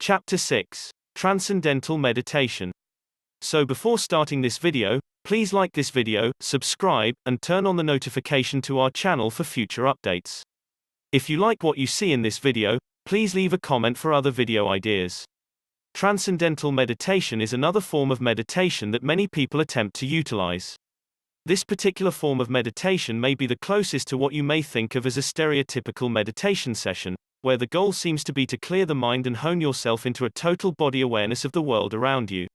Chapter 6. Transcendental Meditation. So before starting this video, please like this video, subscribe, and turn on the notification to our channel for future updates. If you like what you see in this video, please leave a comment for other video ideas. Transcendental meditation is another form of meditation that many people attempt to utilize. This particular form of meditation may be the closest to what you may think of as a stereotypical meditation session, where the goal seems to be to clear the mind and hone yourself into a total body awareness of the world around you.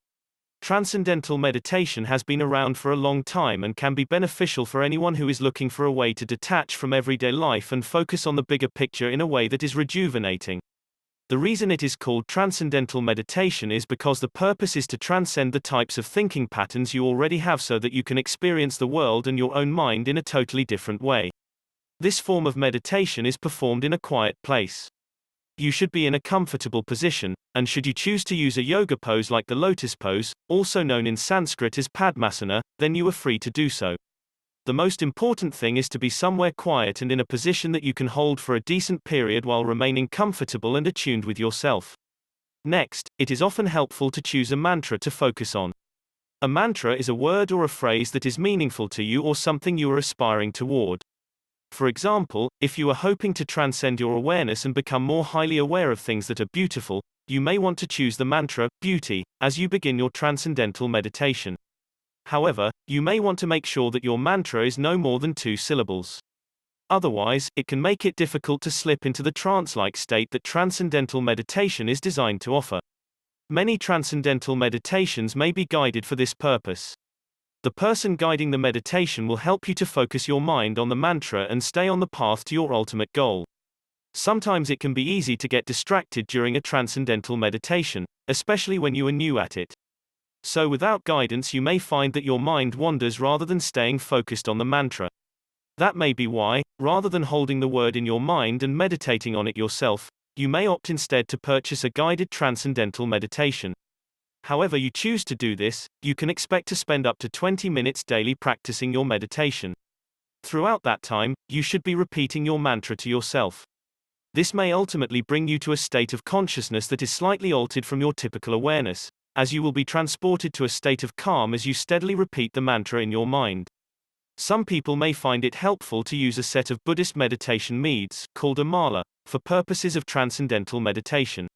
Transcendental meditation has been around for a long time and can be beneficial for anyone who is looking for a way to detach from everyday life and focus on the bigger picture in a way that is rejuvenating. The reason it is called transcendental meditation is because the purpose is to transcend the types of thinking patterns you already have so that you can experience the world and your own mind in a totally different way. This form of meditation is performed in a quiet place. You should be in a comfortable position, and should you choose to use a yoga pose like the lotus pose, also known in Sanskrit as Padmasana, then you are free to do so. The most important thing is to be somewhere quiet and in a position that you can hold for a decent period while remaining comfortable and attuned with yourself. Next, it is often helpful to choose a mantra to focus on. A mantra is a word or a phrase that is meaningful to you or something you are aspiring toward. For example, if you are hoping to transcend your awareness and become more highly aware of things that are beautiful, you may want to choose the mantra, beauty, as you begin your transcendental meditation. However, you may want to make sure that your mantra is no more than 2 syllables. Otherwise, it can make it difficult to slip into the trance-like state that transcendental meditation is designed to offer. Many transcendental meditations may be guided for this purpose. The person guiding the meditation will help you to focus your mind on the mantra and stay on the path to your ultimate goal. Sometimes it can be easy to get distracted during a transcendental meditation, especially when you are new at it. So without guidance you may find that your mind wanders rather than staying focused on the mantra. That may be why, rather than holding the word in your mind and meditating on it yourself, you may opt instead to purchase a guided transcendental meditation. However you choose to do this, you can expect to spend up to 20 minutes daily practicing your meditation. Throughout that time, you should be repeating your mantra to yourself. This may ultimately bring you to a state of consciousness that is slightly altered from your typical awareness, as you will be transported to a state of calm as you steadily repeat the mantra in your mind. Some people may find it helpful to use a set of Buddhist meditation meads, called a mala, for purposes of transcendental meditation.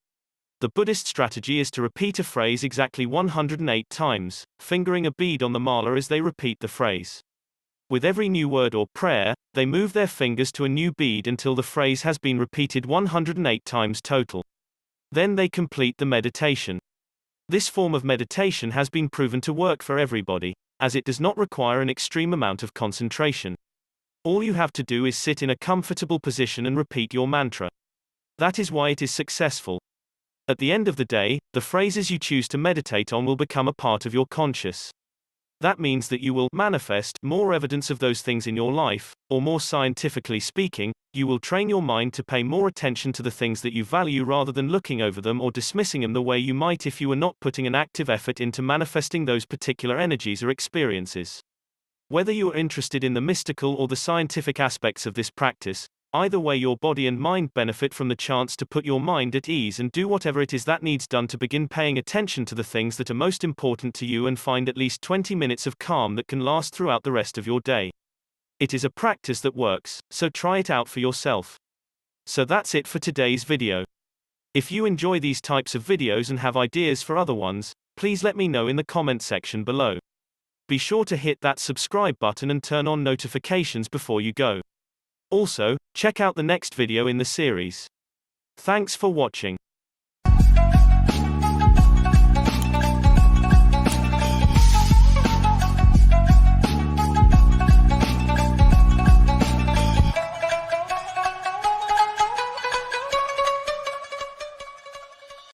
The Buddhist strategy is to repeat a phrase exactly 108 times, fingering a bead on the mala as they repeat the phrase. With every new word or prayer, they move their fingers to a new bead until the phrase has been repeated 108 times total. Then they complete the meditation. This form of meditation has been proven to work for everybody, as it does not require an extreme amount of concentration. All you have to do is sit in a comfortable position and repeat your mantra. That is why it is successful. At the end of the day, the phrases you choose to meditate on will become a part of your conscious. That means that you will manifest more evidence of those things in your life, or more scientifically speaking, you will train your mind to pay more attention to the things that you value rather than looking over them or dismissing them the way you might if you were not putting an active effort into manifesting those particular energies or experiences. Whether you are interested in the mystical or the scientific aspects of this practice, either way your body and mind benefit from the chance to put your mind at ease and do whatever it is that needs done to begin paying attention to the things that are most important to you and find at least 20 minutes of calm that can last throughout the rest of your day. It is a practice that works, so try it out for yourself. So that's it for today's video. If you enjoy these types of videos and have ideas for other ones, please let me know in the comment section below. Be sure to hit that subscribe button and turn on notifications before you go. Also, check out the next video in the series. Thanks for watching.